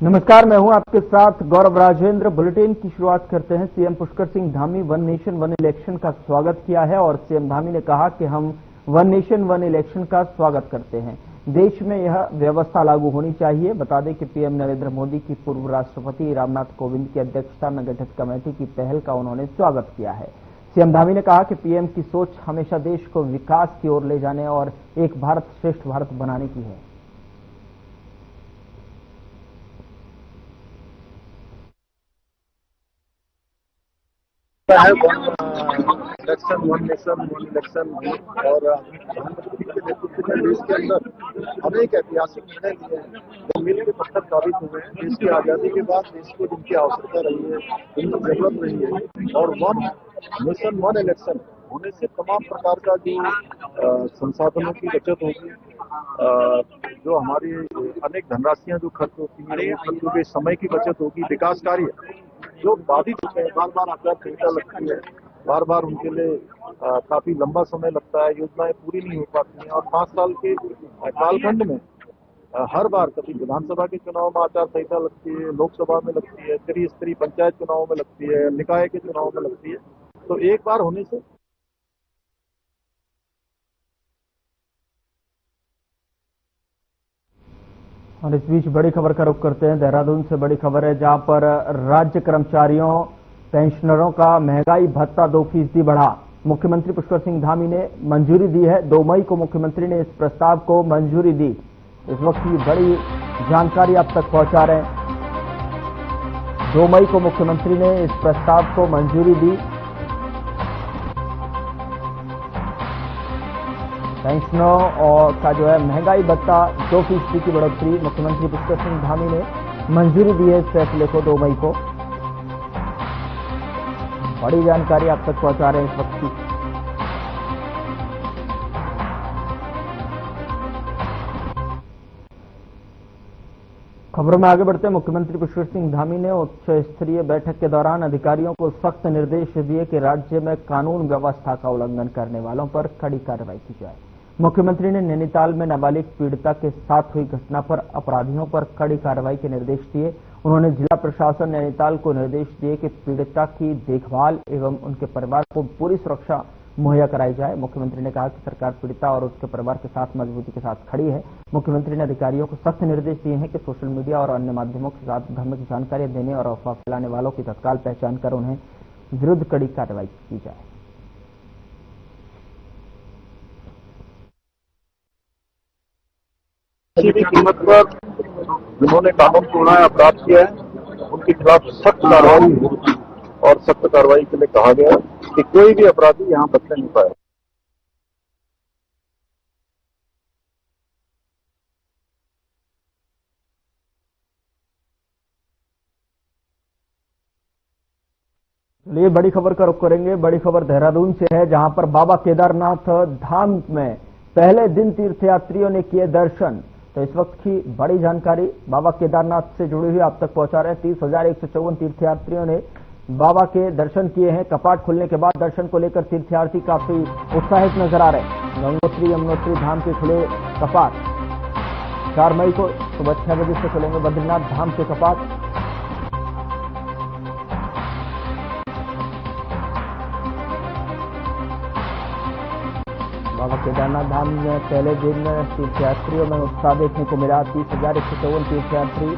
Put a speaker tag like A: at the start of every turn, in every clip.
A: नमस्कार, मैं हूं आपके साथ गौरव राजेंद्र। बुलेटिन की शुरुआत करते हैं। CM Pushkar Singh Dhami one nation one election का स्वागत किया है और सीएम धामी ने कहा कि हम वन नेशन वन इलेक्शन का स्वागत करते हैं। देश में यह व्यवस्था लागू होनी चाहिए। बता दें कि पीएम नरेंद्र मोदी की पूर्व राष्ट्रपति रामनाथ कोविंद की अध्यक्षता में गठित कमेटी की पहल का उन्होंने स्वागत किया है। सीएम धामी ने कहा कि पीएम की सोच हमेशा देश को विकास की ओर ले जाने और एक भारत श्रेष्ठ भारत बनाने की है।
B: Election one nation one election और प्रधानमंत्री के नेतृत्व में देश के अंदर अनेक ऐतिहासिक निर्णय लिए हैं जो मील के पत्थर साबित हुए हैं। देश की आजादी के बाद देश को जिनकी आवश्यकता रही है, जिनकी जरूरत रही है, और वन नेशन वन इलेक्शन होने से तमाम प्रकार का जो संसाधनों की बचत होगी, जो हमारी अनेक धनराशियां जो खर्च होती हैं, खर्च होगी, समय की बचत होगी, विकास कार्य जो बाधित होते हैं, बार बार आचार संहिता लगती है, बार बार उनके लिए काफी लंबा समय लगता है, योजनाएं पूरी नहीं हो पाती हैं। और 5 साल के कालखंड में हर बार कभी विधानसभा के चुनाव में आचार संहिता लगती है, लोकसभा में लगती है, त्रिस्तरीय पंचायत चुनाव में लगती है, निकाय के चुनाव में लगती है। तो एक बार होने से
A: और इस बीच बड़ी खबर का रुख करते हैं। देहरादून से बड़ी खबर है, जहां पर राज्य कर्मचारियों पेंशनरों का महंगाई भत्ता 2% बढ़ा। मुख्यमंत्री पुष्कर सिंह धामी ने मंजूरी दी है। 2 मई को मुख्यमंत्री ने इस प्रस्ताव को मंजूरी दी। इस वक्त की बड़ी जानकारी आप तक पहुंचा रहे हैं। 2 मई को मुख्यमंत्री ने इस प्रस्ताव को मंजूरी दी। पेंशनों और का जो है महंगाई भत्ता 2% की बढ़ोतरी मुख्यमंत्री पुष्कर सिंह धामी ने मंजूरी दी है इस फैसले को 2 मई को। बड़ी जानकारी आप तक पहुंचा रहे हैं इस वक्त की। खबरों में आगे बढ़ते हैं। मुख्यमंत्री पुष्कर सिंह धामी ने उच्च स्तरीय बैठक के दौरान अधिकारियों को सख्त निर्देश दिए कि राज्य में कानून व्यवस्था का उल्लंघन करने वालों पर कड़ी कार्रवाई की जाए। मुख्यमंत्री ने नैनीताल में नाबालिग पीड़िता के साथ हुई घटना पर अपराधियों पर कड़ी कार्रवाई के निर्देश दिए। उन्होंने जिला प्रशासन नैनीताल को निर्देश दिए कि पीड़िता की देखभाल एवं उनके परिवार को पूरी सुरक्षा मुहैया कराई जाए। मुख्यमंत्री ने कहा कि सरकार पीड़िता और उसके परिवार के साथ मजबूती के साथ खड़ी है। मुख्यमंत्री ने अधिकारियों को सख्त निर्देश दिए हैं कि सोशल मीडिया और अन्य माध्यमों के साथ भ्रामक जानकारियां देने और अफवाह फैलाने वालों की तत्काल पहचान कर उन्हें विरुद्ध कड़ी कार्रवाई की जाए।
B: किसी भी कीमत पर जिन्होंने कानून तोड़ा है, अपराध किया है, उनके खिलाफ सख्त कार्रवाई होगी। और सख्त कार्रवाई के लिए कहा गया कि कोई भी अपराधी यहाँ बचने नहीं पाएगा।
A: चलिए बड़ी खबर का रुख करेंगे। बड़ी खबर देहरादून से है, जहां पर बाबा केदारनाथ धाम में पहले दिन तीर्थयात्रियों ने किए दर्शन। तो इस वक्त की बड़ी जानकारी बाबा केदारनाथ से जुड़ी हुई आप तक पहुंचा रहे हैं। 30,154 तीर्थयात्रियों ने बाबा के दर्शन किए हैं। कपाट खुलने के बाद दर्शन को लेकर तीर्थयात्री काफी उत्साहित नजर आ रहे हैं। गंगोत्री यमुनोत्री धाम के खुले कपाट। 4 मई को सुबह 6 बजे से खुलेंगे बद्रीनाथ धाम के कपाट। बाबा केदारनाथ धाम में पहले दिन तीर्थयात्रियों में उत्साह देखने को मिला। 30,154 तीर्थयात्री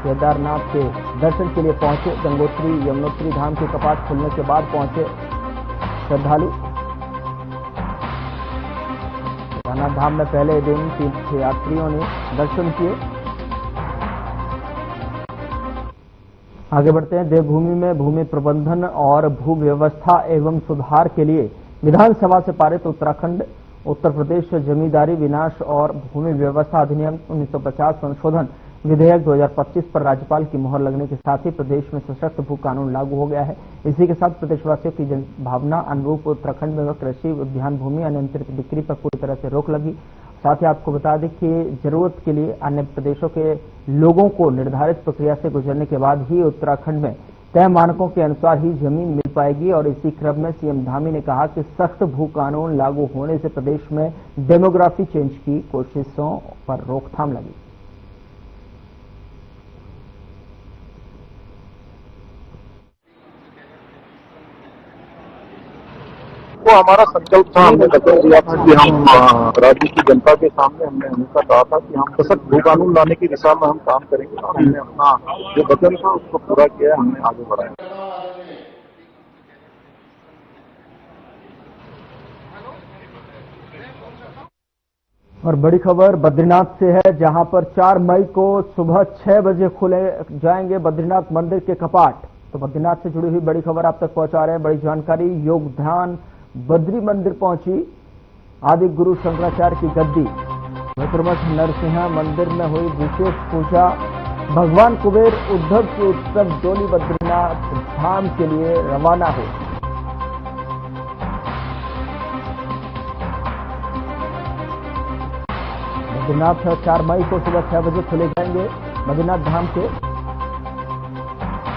A: केदारनाथ के दर्शन के लिए पहुंचे। गंगोत्री यमुनोत्री धाम के कपाट खुलने के बाद पहुंचे श्रद्धालु। केदारनाथ धाम में पहले दिन तीर्थयात्रियों ने दर्शन किए। आगे बढ़ते हैं। देवभूमि में भूमि प्रबंधन और भू व्यवस्था एवं सुधार के लिए विधानसभा से पारित उत्तराखंड उत्तर प्रदेश जमींदारी विनाश और भूमि व्यवस्था अधिनियम 1950 संशोधन विधेयक 2025 पर राज्यपाल की मुहर लगने के साथ ही प्रदेश में सशक्त भू कानून लागू हो गया है। इसी के साथ प्रदेशवासियों की जनभावना अनुरूप उत्तराखंड में कृषि उद्यान भूमि अनियंत्रित बिक्री पर पूरी तरह से रोक लगी। साथ ही आपको बता दें कि जरूरत के लिए अन्य प्रदेशों के लोगों को निर्धारित प्रक्रिया से गुजरने के बाद ही उत्तराखंड में तय मानकों के अनुसार ही जमीन मिल पाएगी। और इसी क्रम में सीएम धामी ने कहा कि सख्त भू कानून लागू होने से प्रदेश में डेमोग्राफी चेंज की कोशिशों पर रोकथाम लगी।
B: वो हमारा संकल्प था, हमने वचन दिया था कि हम राज्य की जनता के सामने हमने हमेशा कहा था कि हम सशक्त भू कानून लाने की दिशा में हम काम करेंगे और हमने अपना जो वचन था उसको पूरा किया, हमने आगे बढ़ाया।
A: और बड़ी खबर बद्रीनाथ से है, जहां पर 4 मई को सुबह 6 बजे खुले जाएंगे बद्रीनाथ मंदिर के कपाट। तो बद्रीनाथ से जुड़ी हुई बड़ी खबर आप तक पहुंचा रहे हैं। बड़ी जानकारी, योग ध्यान बद्री मंदिर पहुंची आदि गुरु शंकराचार्य की गद्दी। ज्योतिर्मठ नरसिंहा मंदिर में हुई विशेष पूजा। भगवान कुबेर उद्धव की उत्सव डोली बद्रीनाथ धाम के लिए रवाना हो। बद्रीनाथ 4 मई को सुबह 6 बजे खुले जाएंगे बद्रीनाथ धाम के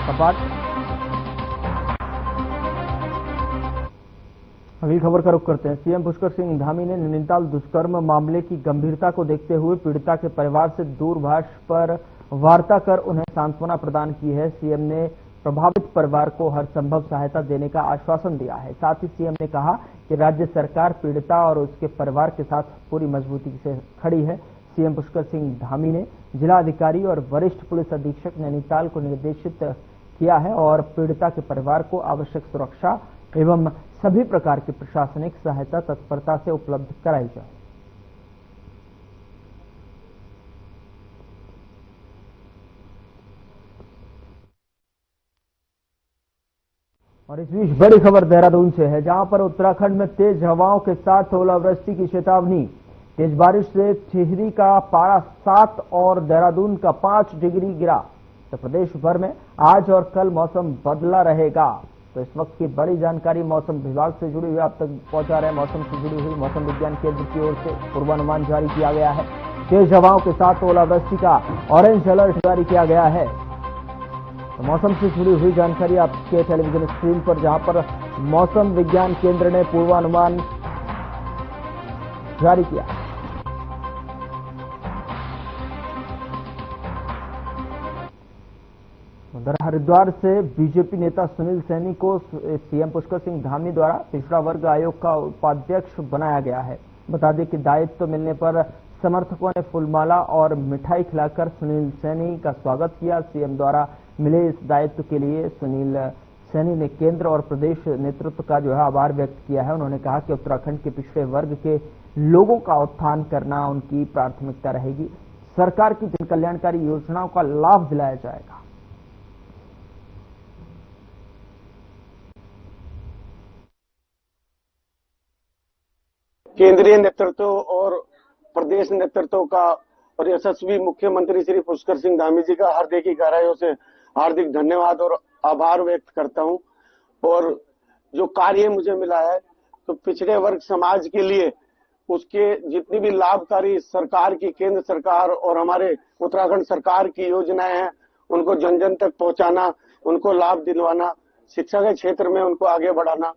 A: कपाट। अगली खबर का रुख करते हैं। सीएम पुष्कर सिंह धामी ने नैनीताल दुष्कर्म मामले की गंभीरता को देखते हुए पीड़िता के परिवार से दूरभाष पर वार्ता कर उन्हें सांत्वना प्रदान की है। सीएम ने प्रभावित परिवार को हर संभव सहायता देने का आश्वासन दिया है। साथ ही सीएम ने कहा कि राज्य सरकार पीड़िता और उसके परिवार के साथ पूरी मजबूती से खड़ी है। सीएम पुष्कर सिंह धामी ने जिला अधिकारी और वरिष्ठ पुलिस अधीक्षक नैनीताल को निर्देशित किया है और पीड़िता के परिवार को आवश्यक सुरक्षा एवं सभी प्रकार की प्रशासनिक सहायता तत्परता से उपलब्ध कराई जाए। और इस बीच बड़ी खबर देहरादून से है, जहां पर उत्तराखंड में तेज हवाओं के साथ ओलावृष्टि की चेतावनी। तेज बारिश से टिहरी का पारा 7 और देहरादून का 5 डिग्री गिरा। तो प्रदेश भर में आज और कल मौसम बदला रहेगा। तो इस वक्त की बड़ी जानकारी मौसम विभाग से जुड़ी हुई आप तक पहुंचा रहे हैं। मौसम से जुड़ी हुई मौसम विज्ञान केंद्र की ओर से पूर्वानुमान जारी किया गया है। तेज हवाओं के साथ ओलावृष्टि का ऑरेंज अलर्ट जारी किया गया है। तो मौसम से जुड़ी हुई जानकारी आपके टेलीविजन स्क्रीन पर, जहां पर मौसम विज्ञान केंद्र ने पूर्वानुमान जारी किया। उधर हरिद्वार से बीजेपी नेता सुनील सैनी को सीएम पुष्कर सिंह धामी द्वारा पिछड़ा वर्ग आयोग का उपाध्यक्ष बनाया गया है। बता दें कि दायित्व मिलने पर समर्थकों ने फूलमाला और मिठाई खिलाकर सुनील सैनी का स्वागत किया। सीएम द्वारा मिले इस दायित्व के लिए सुनील सैनी ने केंद्र और प्रदेश नेतृत्व का आभार व्यक्त किया है। उन्होंने कहा कि उत्तराखंड के पिछड़े वर्ग के लोगों का उत्थान करना उनकी प्राथमिकता रहेगी। सरकार की जन कल्याणकारी योजनाओं का लाभ दिलाया जाएगा।
C: केंद्रीय नेतृत्व और प्रदेश नेतृत्व का और यशस्वी मुख्यमंत्री श्री पुष्कर सिंह धामी जी का हृदय की गहराइयों से हार्दिक धन्यवाद और आभार व्यक्त करता हूं। और जो कार्य मुझे मिला है तो पिछड़े वर्ग समाज के लिए उसके जितनी भी लाभकारी सरकार की, केंद्र सरकार और हमारे उत्तराखंड सरकार की योजनाएं हैं, उनको जन जन तक पहुंचाना, उनको लाभ दिलवाना, शिक्षा के क्षेत्र में उनको आगे बढ़ाना।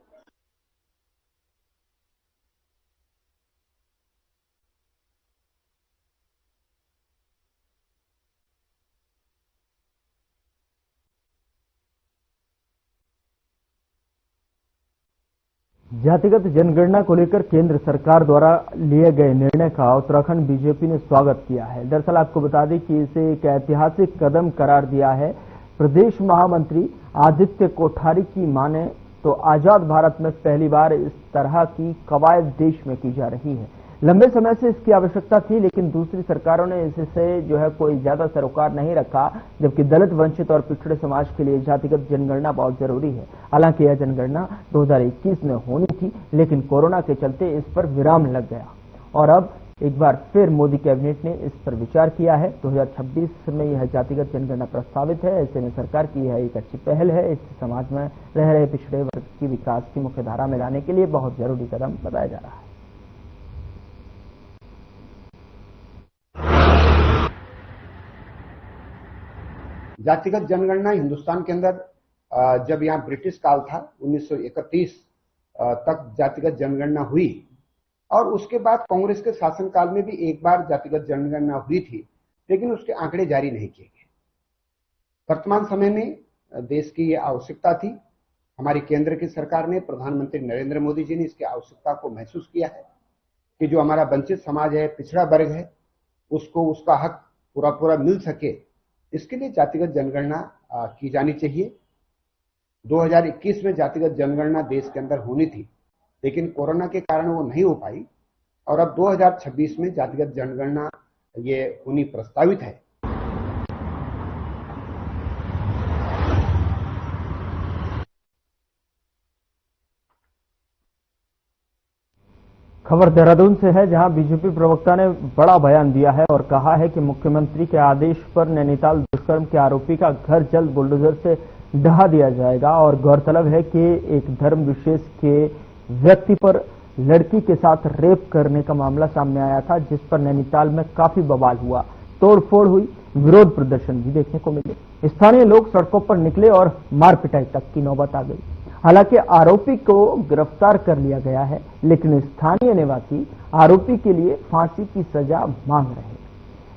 A: जातिगत जनगणना को लेकर केंद्र सरकार द्वारा लिए गए निर्णय का उत्तराखंड बीजेपी ने स्वागत किया है। दरअसल आपको बता दें कि इसे एक ऐतिहासिक कदम करार दिया है। प्रदेश महामंत्री आदित्य कोठारी की माने तो आजाद भारत में पहली बार इस तरह की कवायद देश में की जा रही है। लंबे समय से इसकी आवश्यकता थी, लेकिन दूसरी सरकारों ने इससे कोई ज्यादा सरोकार नहीं रखा, जबकि दलित, वंचित और पिछड़े समाज के लिए जातिगत जनगणना बहुत जरूरी है। हालांकि यह जनगणना 2021 में होनी थी, लेकिन कोरोना के चलते इस पर विराम लग गया और अब एक बार फिर मोदी कैबिनेट ने इस पर विचार किया है। 2026 में यह जातिगत जनगणना प्रस्तावित है। ऐसे में सरकार की यह एक अच्छी पहल है। इससे समाज में रह रहे पिछड़े वर्ग की विकास की मुख्यधारा में लाने के लिए बहुत जरूरी कदम बताया जा रहा है।
D: जातिगत जनगणना हिंदुस्तान के अंदर जब यहाँ ब्रिटिश काल था 1931 तक जातिगत जनगणना हुई और उसके बाद कांग्रेस के शासनकाल में भी एक बार जातिगत जनगणना हुई थी, लेकिन उसके आंकड़े जारी नहीं किए गए। वर्तमान समय में देश की ये आवश्यकता थी हमारी केंद्र की सरकार ने, प्रधानमंत्री नरेंद्र मोदी जी ने इसकी आवश्यकता को महसूस किया है कि जो हमारा वंचित समाज है, पिछड़ा वर्ग है, उसको उसका हक पूरा पूरा मिल सके, इसके लिए जातिगत जनगणना की जानी चाहिए। 2021 में जातिगत जनगणना देश के अंदर होनी थी, लेकिन कोरोना के कारण वो नहीं हो पाई और अब 2026 में जातिगत जनगणना ये होनी प्रस्तावित है।
A: खबर देहरादून से है, जहां बीजेपी प्रवक्ता ने बड़ा बयान दिया है और कहा है कि मुख्यमंत्री के आदेश पर नैनीताल दुष्कर्म के आरोपी का घर जल्द बुलडोजर से ढहा दिया जाएगा। और गौरतलब है कि एक धर्म विशेष के व्यक्ति पर लड़की के साथ रेप करने का मामला सामने आया था, जिस पर नैनीताल में काफी बवाल हुआ, तोड़फोड़ हुई, विरोध प्रदर्शन भी देखने को मिले। स्थानीय लोग सड़कों पर निकले और मार पिटाई तक की नौबत आ गई। हालांकि आरोपी को गिरफ्तार कर लिया गया है, लेकिन स्थानीय निवासी आरोपी के लिए फांसी की सजा मांग रहे हैं।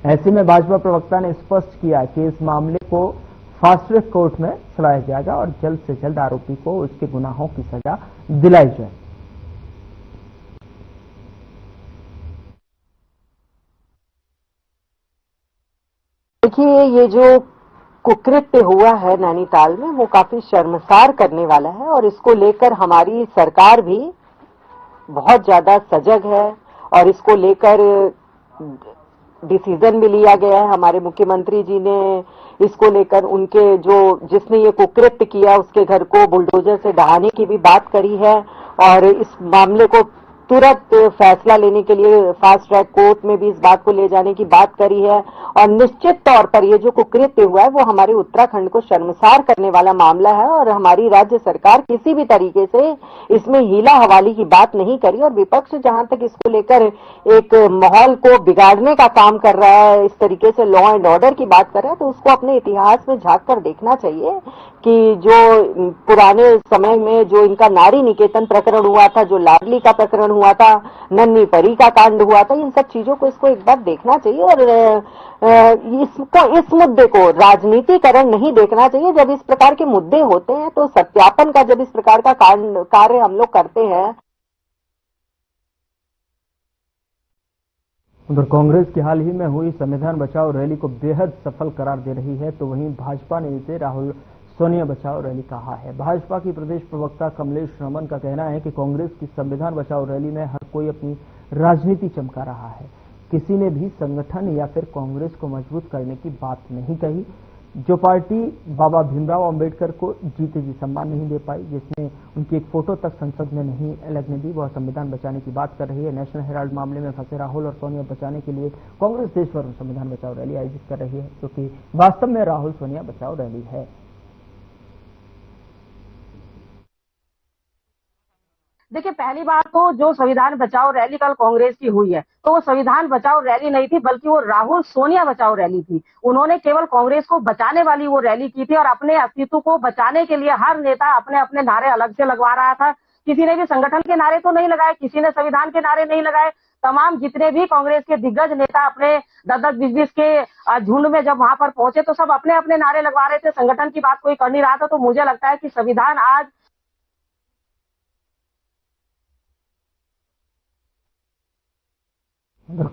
A: ऐसे में भाजपा प्रवक्ता ने स्पष्ट किया कि इस मामले को फास्ट ट्रैक कोर्ट में चलाया जाएगा और जल्द से जल्द आरोपी को उसके गुनाहों की सजा दिलाई जाए।
E: देखिए, ये जो कुकृत्य हुआ है नैनीताल में, वो काफी शर्मसार करने वाला है और इसको लेकर हमारी सरकार भी बहुत ज्यादा सजग है और इसको लेकर डिसीजन भी लिया गया है। हमारे मुख्यमंत्री जी ने इसको लेकर उनके जिसने ये कुकृत्य किया उसके घर को बुलडोजर से ढहाने की भी बात करी है और इस मामले को तुरंत फैसला लेने के लिए फास्ट ट्रैक कोर्ट में भी इस बात को ले जाने की बात करी है। और निश्चित तौर पर ये जो कुकृत्य हुआ है वो हमारे उत्तराखंड को शर्मसार करने वाला मामला है और हमारी राज्य सरकार किसी भी तरीके से इसमें हीला हवाली की बात नहीं करी। और विपक्ष जहां तक इसको लेकर एक माहौल को बिगाड़ने का काम कर रहा है, इस तरीके से लॉ एंड ऑर्डर की बात कर रहा है, तो उसको अपने इतिहास में झांक कर देखना चाहिए कि जो पुराने समय में जो इनका नारी निकेतन प्रकरण हुआ था, जो लाडली का प्रकरण हुआ था, नन्ही परी का कांड हुआ था, इन सब चीजों को इसको एक बार देखना चाहिए और इस मुद्दे को राजनीतिकरण नहीं देखना चाहिए। जब इस प्रकार के मुद्दे होते हैं तो सत्यापन का जब इस प्रकार का कार्य हम लोग करते हैं।
A: उधर कांग्रेस की हाल ही में हुई संविधान बचाओ रैली को बेहद सफल करार दे रही है, तो वहीं भाजपा ने इसे राहुल सोनिया बचाओ रैली कहा है। भाजपा की प्रदेश प्रवक्ता कमलेश रमन का कहना है कि कांग्रेस की संविधान बचाओ रैली में हर कोई अपनी राजनीति चमका रहा है। किसी ने भी संगठन या फिर कांग्रेस को मजबूत करने की बात नहीं कही। जो पार्टी बाबा भीमराव अंबेडकर को जीते जी सम्मान नहीं दे पाई, जिसमें उनकी एक फोटो तक संसद में नहीं लगने दी, वह संविधान बचाने की बात कर रही है। नेशनल हेराल्ड मामले में फंसे राहुल और सोनिया बचाने के लिए कांग्रेस देश भर में संविधान बचाओ रैली आयोजित कर रही है, क्योंकि वास्तव में राहुल सोनिया बचाओ रैली है।
F: देखिए, पहली बात तो जो संविधान बचाओ रैली कल कांग्रेस की हुई है, तो वो संविधान बचाओ रैली नहीं थी, बल्कि वो राहुल सोनिया बचाओ रैली थी। उन्होंने केवल कांग्रेस को बचाने वाली वो रैली की थी और अपने अस्तित्व को बचाने के लिए हर नेता अपने अपने नारे अलग से लगवा रहा था। किसी ने भी संगठन के नारे तो नहीं लगाए, किसी ने संविधान के नारे नहीं लगाए। तमाम जितने भी कांग्रेस के दिग्गज नेता अपने 10-10, 20-20 के झुंड में जब वहां पर पहुंचे तो सब अपने अपने नारे लगवा रहे थे, संगठन की बात कोई कर नहीं रहा था। तो मुझे लगता है कि संविधान आज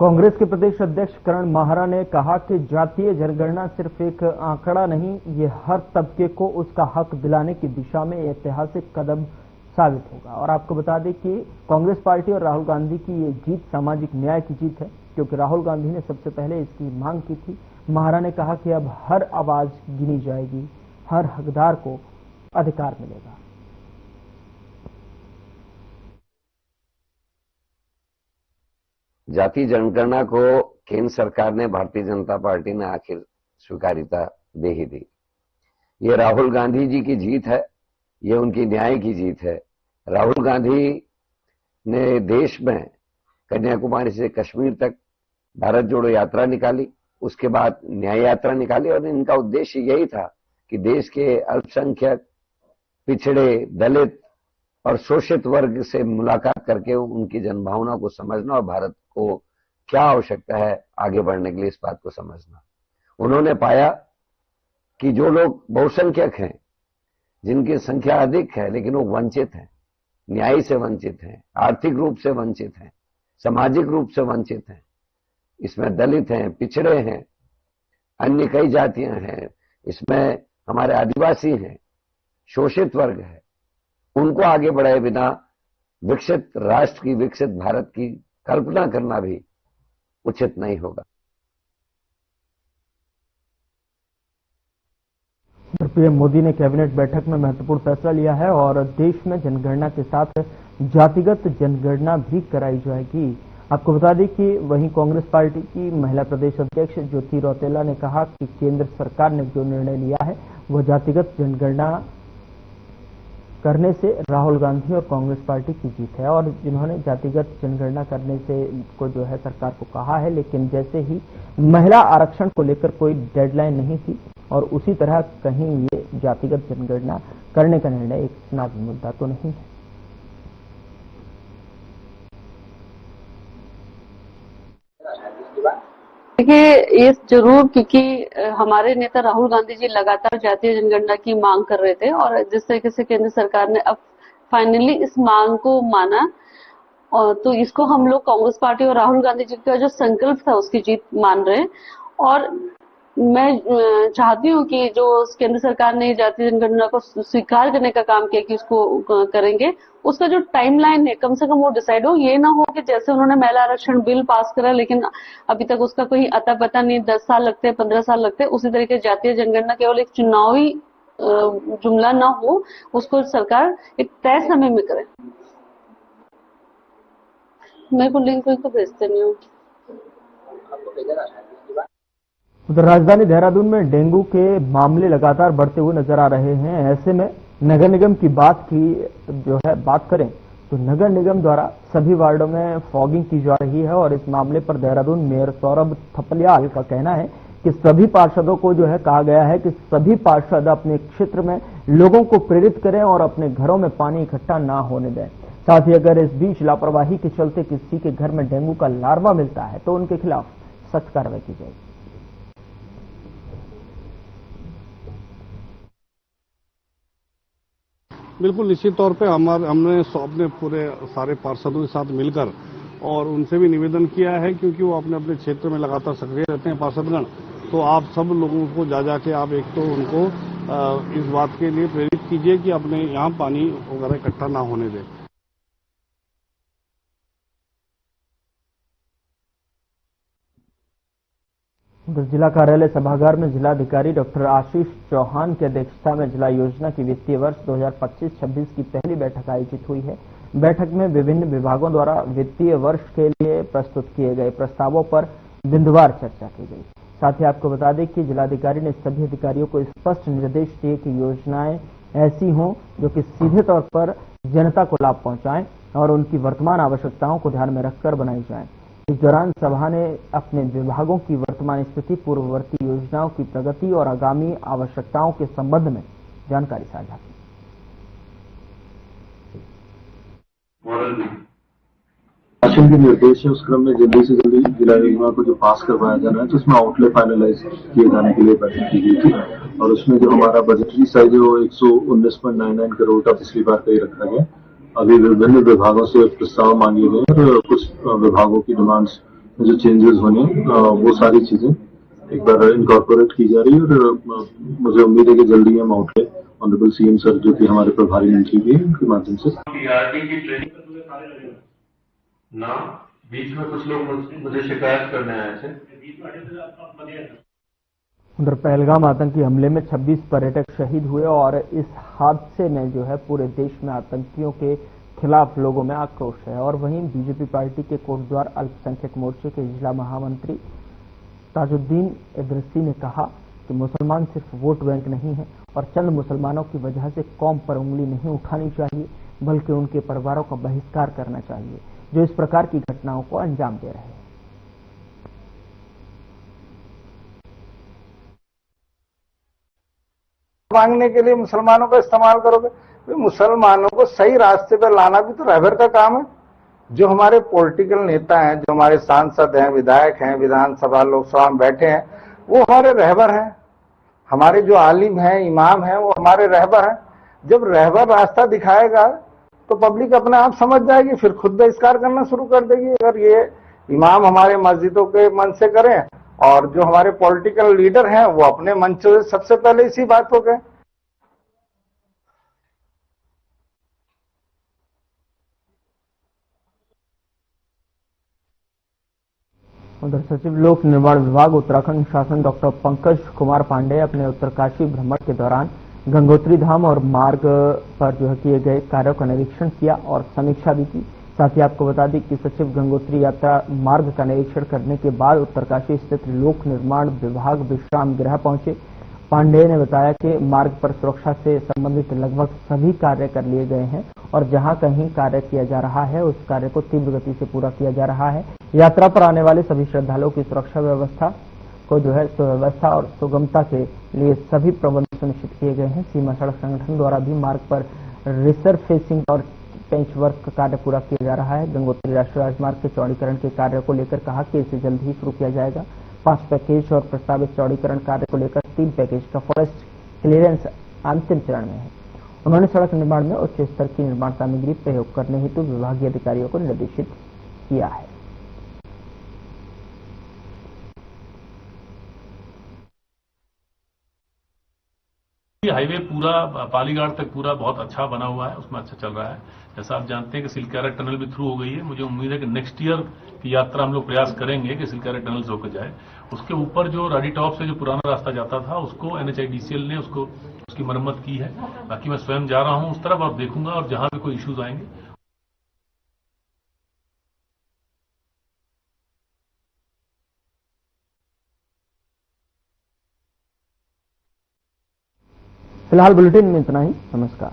A: कांग्रेस के प्रदेश अध्यक्ष करण माहरा ने कहा कि जातीय जनगणना सिर्फ एक आंकड़ा नहीं, ये हर तबके को उसका हक दिलाने की दिशा में ऐतिहासिक कदम साबित होगा। और आपको बता दें कि कांग्रेस पार्टी और राहुल गांधी की ये जीत सामाजिक न्याय की जीत है, क्योंकि राहुल गांधी ने सबसे पहले इसकी मांग की थी। माहरा ने कहा कि अब हर आवाज गिनी जाएगी, हर हकदार को अधिकार मिलेगा।
G: जाति जनगणना को केंद्र सरकार ने, भारतीय जनता पार्टी ने आखिर स्वीकारिता दे ही दी। ये राहुल गांधी जी की जीत है, ये उनकी न्याय की जीत है। राहुल गांधी ने देश में कन्याकुमारी से कश्मीर तक भारत जोड़ो यात्रा निकाली, उसके बाद न्याय यात्रा निकाली और इनका उद्देश्य यही था कि देश के अल्पसंख्यक, पिछड़े, दलित और शोषित वर्ग से मुलाकात करके उनकी जनभावना को समझना और भारत को क्या आवश्यकता है आगे बढ़ने के लिए इस बात को समझना। उन्होंने पाया कि जो लोग बहुसंख्यक हैं, जिनकी संख्या अधिक है लेकिन वो वंचित हैं, न्याय से वंचित हैं, आर्थिक रूप से वंचित हैं, सामाजिक रूप से वंचित हैं। इसमें दलित हैं, पिछड़े हैं, अन्य कई जातियां हैं, इसमें हमारे आदिवासी हैं, शोषित वर्ग है। उनको आगे बढ़ाए बिना विकसित राष्ट्र की, विकसित भारत की कल्पना करना भी उचित नहीं होगा।
A: पीएम मोदी ने कैबिनेट बैठक में महत्वपूर्ण फैसला लिया है और देश में जनगणना के साथ जातिगत जनगणना भी कराई जाएगी। आपको बता दें कि वहीं कांग्रेस पार्टी की महिला प्रदेश अध्यक्ष ज्योति रौतेला ने कहा कि केंद्र सरकार ने जो निर्णय लिया है वह जातिगत जनगणना करने से राहुल गांधी और कांग्रेस पार्टी की जीत है। और जिन्होंने जातिगत जनगणना करने से को जो है सरकार को कहा है, लेकिन जैसे ही महिला आरक्षण को लेकर कोई डेडलाइन नहीं थी और उसी तरह कहीं ये जातिगत जनगणना करने का निर्णय एक चुनावी मुद्दा तो नहीं है।
H: देखिए, ये जरूर, क्योंकि हमारे नेता राहुल गांधी जी लगातार जातीय जनगणना की मांग कर रहे थे और जिस तरीके से केंद्र सरकार ने अब फाइनली इस मांग को माना, और तो इसको हम लोग कांग्रेस पार्टी और राहुल गांधी जी का जो संकल्प था उसकी जीत मान रहे हैं। और मैं चाहती हूँ कि जो केंद्र सरकार ने जातीय जनगणना को स्वीकार करने का काम किया कि उसको करेंगे, उसका जो टाइमलाइन है कम से कम वो डिसाइड हो। ये ना हो कि जैसे उन्होंने महिला आरक्षण बिल पास करा लेकिन अभी तक उसका कोई अता पता नहीं, 10 साल लगते हैं, 15 साल लगते हैं, उसी तरीके जातीय जनगणना केवल एक चुनावी जुमला ना हो, उसको सरकार एक तय समय में करे। मैं को लिंक तो भेजते नहीं हूँ।
A: उधर राजधानी देहरादून में डेंगू के मामले लगातार बढ़ते हुए नजर आ रहे हैं। ऐसे में नगर निगम की बात करें तो नगर निगम द्वारा सभी वार्डों में फॉगिंग की जा रही है और इस मामले पर देहरादून मेयर सौरभ थपलियाल का कहना है कि सभी पार्षदों को जो है कहा गया है कि सभी पार्षद अपने क्षेत्र में लोगों को प्रेरित करें और अपने घरों में पानी इकट्ठा ना होने दें। साथ ही अगर इस बीच लापरवाही के चलते किसी के घर में डेंगू का लार्वा मिलता है तो उनके खिलाफ सख्त कार्रवाई की जाएगी।
I: बिल्कुल निश्चित तौर पे हमने अपने पूरे सारे पार्षदों के साथ मिलकर और उनसे भी निवेदन किया है, क्योंकि वो अपने अपने क्षेत्र में लगातार सक्रिय रहते हैं पार्षदगण। तो आप सब लोगों को जाके आप एक तो उनको इस बात के लिए प्रेरित कीजिए कि अपने यहाँ पानी वगैरह इकट्ठा ना होने दें।
A: उधर जिला कार्यालय सभागार में जिलाधिकारी डॉक्टर आशीष चौहान की अध्यक्षता में जिला योजना की वित्तीय वर्ष 2025-26 की पहली बैठक आयोजित हुई है। बैठक में विभिन्न विभागों द्वारा वित्तीय वर्ष के लिए प्रस्तुत किए गए प्रस्तावों पर बिंदुवार चर्चा की गई। साथ ही आपको बता दें कि जिलाधिकारी ने सभी अधिकारियों को स्पष्ट निर्देश दिए कि योजनाएं ऐसी हों जो कि सीधे तौर पर जनता को लाभ पहुंचाएं और उनकी वर्तमान आवश्यकताओं को ध्यान में रखकर बनाई जाएं। इस दौरान सभा ने अपने विभागों की वर्तमान स्थिति, पूर्ववर्ती योजनाओं की प्रगति और आगामी आवश्यकताओं के संबंध में जानकारी साझा की।
B: शासन के निर्देश है, उस क्रम में जल्दी से जल्दी जिला योजना को जो पास करवाया जाना है, जिसमें आउटले फाइनलाइज किए जाने के लिए बैठक की गई थी और उसमें जो हमारा बजटरी साइज है वो 119.99 करोड़ का पिछली बार का ही रखा गया। अभी विभिन्न विभागों से प्रस्ताव मांगे गए और कुछ विभागों की डिमांड्स में जो चेंजेस होने वो सारी चीजें एक बार इनकॉर्पोरेट की जा रही है और मुझे उम्मीद है कि जल्दी हम आउटले ऑनरेबल सीएम सर जो कि हमारे प्रभारी मंत्री भी हैं उनके माध्यम से
J: ना बीच में कुछ लोग मुझे शिकायत करने आए थे।
A: उधर पहलगाम आतंकी हमले में 26 पर्यटक शहीद हुए और इस हादसे में जो है पूरे देश में आतंकियों के खिलाफ लोगों में आक्रोश है। और वहीं बीजेपी पार्टी के कोटद्वार अल्पसंख्यक मोर्चे के जिला महामंत्री ताजुद्दीन इदरिसी ने कहा कि मुसलमान सिर्फ वोट बैंक नहीं है और चंद मुसलमानों की वजह से कौम पर उंगली नहीं उठानी चाहिए, बल्कि उनके परिवारों का बहिष्कार करना चाहिए जो इस प्रकार की घटनाओं को अंजाम दे रहे हैं।
K: मांगने के लिए मुसलमानों का इस्तेमाल करोगे, मुसलमानों को सही रास्ते पर लाना भी तो रहबर का काम है। जो हमारे पॉलिटिकल नेता हैं, जो हमारे सांसद हैं, विधायक हैं, विधानसभा लोकसभा में बैठे हैं, वो हमारे रहबर हैं। हमारे जो आलिम हैं, इमाम हैं, वो हमारे रहबर हैं। जब रहबर रास्ता दिखाएगा तो पब्लिक अपने आप समझ जाएगी, फिर खुद बहिष्कार करना शुरू कर देगी। अगर ये इमाम हमारे मस्जिदों के मन से करें और जो हमारे पॉलिटिकल लीडर हैं वो अपने मंच से सबसे पहले इसी बात को कहें।
A: उधर सचिव लोक निर्माण विभाग उत्तराखंड शासन डॉक्टर पंकज कुमार पांडे अपने उत्तरकाशी भ्रमण के दौरान गंगोत्री धाम और मार्ग पर जो है किए गए कार्यों का निरीक्षण किया और समीक्षा भी की। साथ ही आपको बता दें कि सचिव गंगोत्री यात्रा मार्ग का निरीक्षण करने के बाद उत्तरकाशी स्थित लोक निर्माण विभाग विश्राम गृह पहुंचे। पांडे ने बताया कि मार्ग पर सुरक्षा से संबंधित लगभग सभी कार्य कर लिए गए हैं और जहां कहीं कार्य किया जा रहा है उस कार्य को तीव्र गति से पूरा किया जा रहा है। यात्रा पर आने वाले सभी श्रद्धालुओं की सुरक्षा व्यवस्था को जो है सुव्यवस्था और सुगमता के लिए सभी प्रबंध सुनिश्चित किए गए हैं। सीमा सड़क संगठन द्वारा भी मार्ग पर रिसरफेसिंग और पेंच वर्क का कार्य पूरा किया जा रहा है। गंगोत्री राष्ट्रीय राजमार्ग के चौड़ीकरण के कार्य को लेकर कहा कि इसे जल्द ही शुरू किया जाएगा। 5 पैकेज और प्रस्तावित चौड़ीकरण कार्य को लेकर 3 पैकेज का फॉरेस्ट क्लियरेंस अंतिम चरण में है। उन्होंने सड़क निर्माण में उच्च स्तर की निर्माण सामग्री प्रयोग करने हेतु विभागीय अधिकारियों को निर्देशित किया है।
J: हाईवे पूरा पालीघाट तक पूरा बहुत अच्छा बना हुआ है, उसमें अच्छा चल रहा है। जैसा आप जानते हैं कि सिलकारा टनल भी थ्रू हो गई है। मुझे उम्मीद है कि नेक्स्ट ईयर की यात्रा हम लोग प्रयास करेंगे कि सिलकारा टनल से होकर जाए। उसके ऊपर जो राडी टॉप से जो पुराना रास्ता जाता था उसको NHIDCL ने उसकी मरम्मत की है। बाकी मैं स्वयं जा रहा हूं उस तरफ और देखूंगा, और जहां भी कोई इश्यूज आएंगे
A: फिलहाल बुलेटिन में इतना ही। नमस्कार।